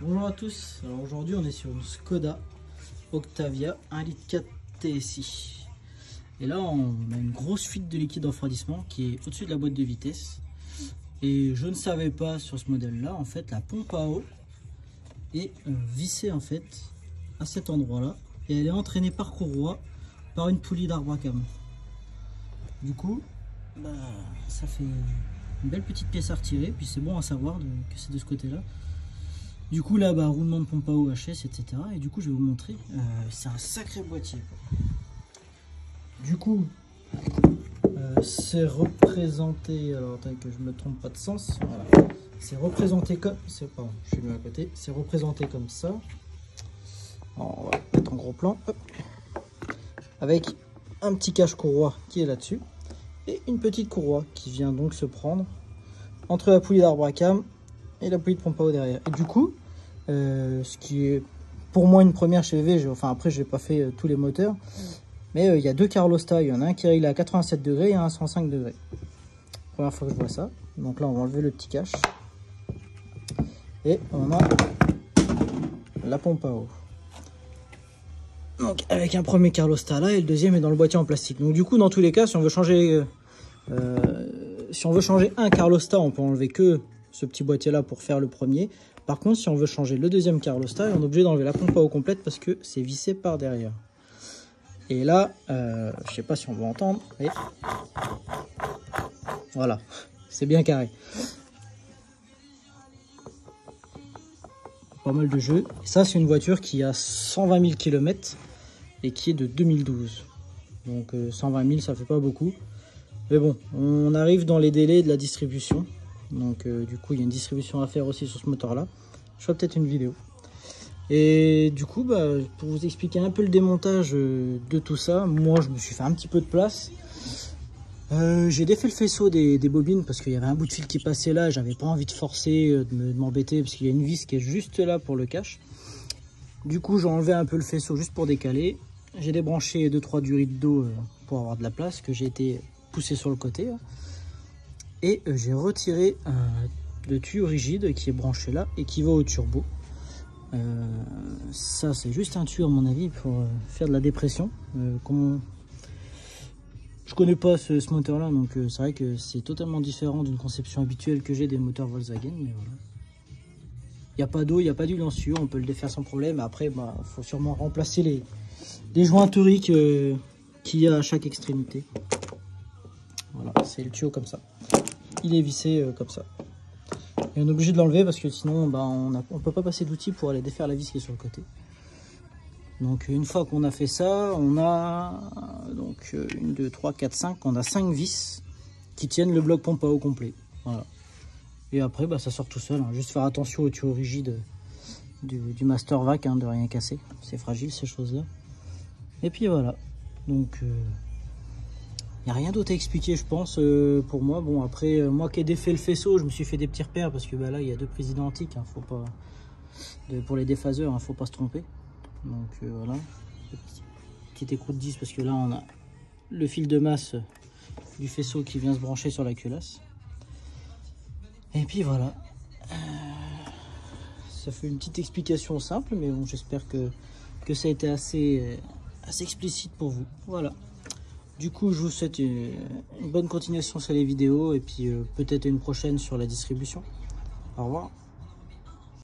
Bonjour à tous, alors aujourd'hui on est sur une Skoda Octavia 1,4 litre TSI. Et là on a une grosse fuite de liquide de refroidissement qui est au-dessus de la boîte de vitesse. Et je ne savais pas sur ce modèle là, en fait la pompe à eau est vissée en fait à cet endroit là. Et elle est entraînée par courroie par une poulie d'arbre à cam. Du coup, ça fait une belle petite pièce à retirer, puis c'est bon à savoir que c'est de ce côté là. Du coup là, roulement de pompe à eau HS, etc. Et du coup je vais vous montrer, c'est un sacré boîtier. Du coup, c'est représenté, alors attends que je me trompe pas de sens, voilà. C'est représenté comme, pardon, je suis mis à côté, c'est représenté comme ça. Alors, on va mettre en gros plan, hop. Avec un petit cache courroie qui est là-dessus, et une petite courroie qui vient donc se prendre entre la poulie d'arbre à cam et la poulie de pompe à eau derrière. Et du coup, ce qui est pour moi une première chez VW, enfin après j'ai pas fait tous les moteurs, mais il y a deux Carlosta, il y en a un qui est à 87 degrés et un à 105 degrés. Première fois que je vois ça. Donc là on va enlever le petit cache et on a la pompe à eau. Donc avec un premier Carlosta là et le deuxième est dans le boîtier en plastique. Donc du coup dans tous les cas si on veut changer un Carlosta, on peut enlever que ce petit boîtier là pour faire le premier. Par contre si on veut changer le deuxième Carlosta, on est obligé d'enlever la pompe à eau complète parce que c'est vissé par derrière. Et là je sais pas si on va entendre, mais voilà, c'est bien carré. Pas mal de jeux. Et ça c'est une voiture qui a 120 000 km et qui est de 2012. Donc 120 000 ça fait pas beaucoup. Mais bon, on arrive dans les délais de la distribution. Donc du coup il y a une distribution à faire aussi sur ce moteur là. Je ferai peut-être une vidéo. Et du coup pour vous expliquer un peu le démontage de tout ça, moi je me suis fait un petit peu de place. J'ai défait le faisceau des bobines parce qu'il y avait un bout de fil qui passait là. J'avais pas envie de forcer, de m'embêter parce qu'il y a une vis qui est juste là pour le cache. Du coup j'ai enlevé un peu le faisceau juste pour décaler. J'ai débranché 2-3 durites d'eau pour avoir de la place que j'ai été poussé sur le côté. Et j'ai retiré le tuyau rigide qui est branché là et qui va au turbo. Ça c'est juste un tuyau à mon avis pour faire de la dépression. Je connais pas ce moteur là, donc c'est vrai que c'est totalement différent d'une conception habituelle que j'ai des moteurs Volkswagen, mais voilà. Il n'y a pas d'eau, il n'y a pas d'huile en dessus, on peut le défaire sans problème. Après faut sûrement remplacer les jointeries qu'il y a à chaque extrémité. Voilà, c'est le tuyau comme ça. Il est vissé comme ça. Et on est obligé de l'enlever parce que sinon on peut pas passer d'outil pour aller défaire la vis qui est sur le côté. Donc une fois qu'on a fait ça, on a donc 1, 2, 3, 4, 5, on a 5 vis qui tiennent le bloc pompe à eau complet. Voilà. Et après ça sort tout seul, hein. Juste faire attention au tuyau rigide du Master Vac, hein, de rien casser. C'est fragile ces choses là. Et puis voilà. Donc il n'y a rien d'autre à expliquer je pense pour moi. Bon après moi qui ai défait le faisceau, je me suis fait des petits repères parce que là il y a deux prises identiques, hein, faut pas pour les déphaseurs, hein, faut pas se tromper. Donc voilà, petite écrou de 10 parce que là on a le fil de masse du faisceau qui vient se brancher sur la culasse. Et puis voilà, ça fait une petite explication simple, mais bon j'espère que ça a été assez explicite pour vous. Voilà. Du coup, je vous souhaite une bonne continuation sur les vidéos et puis peut-être une prochaine sur la distribution. Au revoir.